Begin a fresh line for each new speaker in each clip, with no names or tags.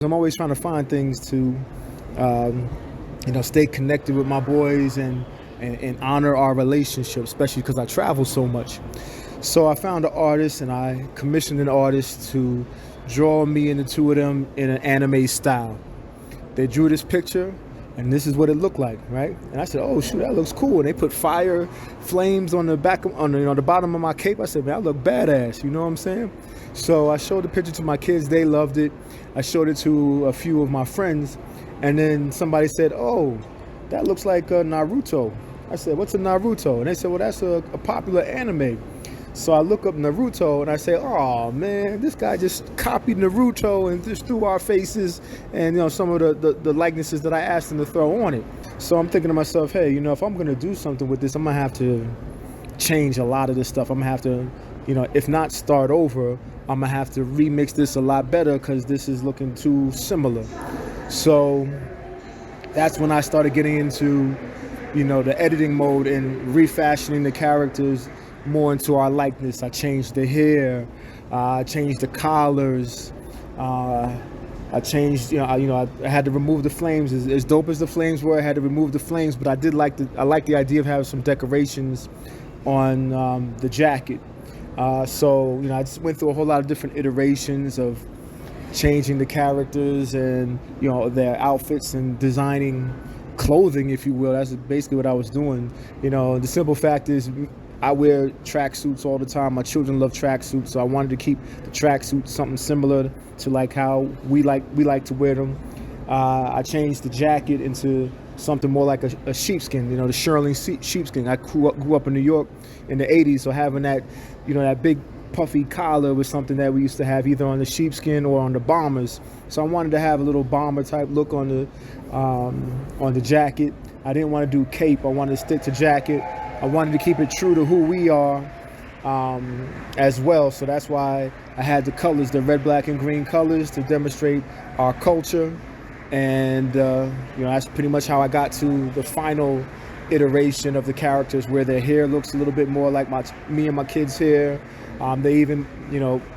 I'm always trying to find things to, um, stay connected with my boys and honor our relationship, especially because I travel so much. So I found an artist and I commissioned an artist to draw me and the two of them in an anime style. They drew this picture and this is what it looked like, right? And I said, "Oh shoot, that looks cool." And they put fire flames on the back of, on the bottom of my cape. I said, "Man, I look badass." You know what I'm saying? So I showed the picture to my kids. They loved it. I showed it to a few of my friends, and then somebody said, "Oh, that looks like Naruto." I said, "What's a Naruto?" And they said, "Well, that's a popular anime." So I look up Naruto and I say, "Oh man, this guy just copied Naruto and just threw our faces and some of the likenesses that I asked him to throw on it." So I'm thinking to myself, hey, if I'm gonna do something with this, I'm gonna have to change a lot of this stuff. I'm gonna have to, if not start over, I'm gonna have to remix this a lot better because this is looking too similar. So that's when I started getting into, the editing mode and refashioning the characters more into our likeness. I changed the hair, I changed the collars, I changed, I had to remove the flames. As dope as the flames were, I had to remove the flames. But I like the idea of having some decorations on the jacket. So I just went through a whole lot of different iterations of changing the characters and their outfits and designing clothing, if you will. That's basically what I was doing. The simple fact is, I wear tracksuits all the time. My children love tracksuits, so I wanted to keep the tracksuit something similar to like how we like to wear them. I changed the jacket into something more like a sheepskin, the shearling sheepskin. I grew up in New York in the '80s, so having that, that big puffy collar was something that we used to have either on the sheepskin or on the bombers. So I wanted to have a little bomber type look on the jacket. I didn't want to do cape. I wanted to stick to jacket. I wanted to keep it true to who we are as well. So that's why I had the colors, the red, black, and green colors to demonstrate our culture. And, that's pretty much how I got to the final iteration of the characters, where their hair looks a little bit more like me and my kids' hair. They even,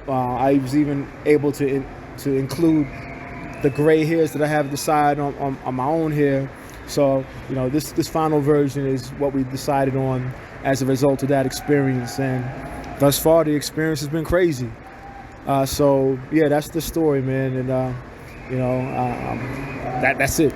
I was even able to include the gray hairs that I have at the side on my own hair. So, this final version is what we decided on as a result of that experience. And thus far, the experience has been crazy. So, yeah, that's the story, man. And, that's it.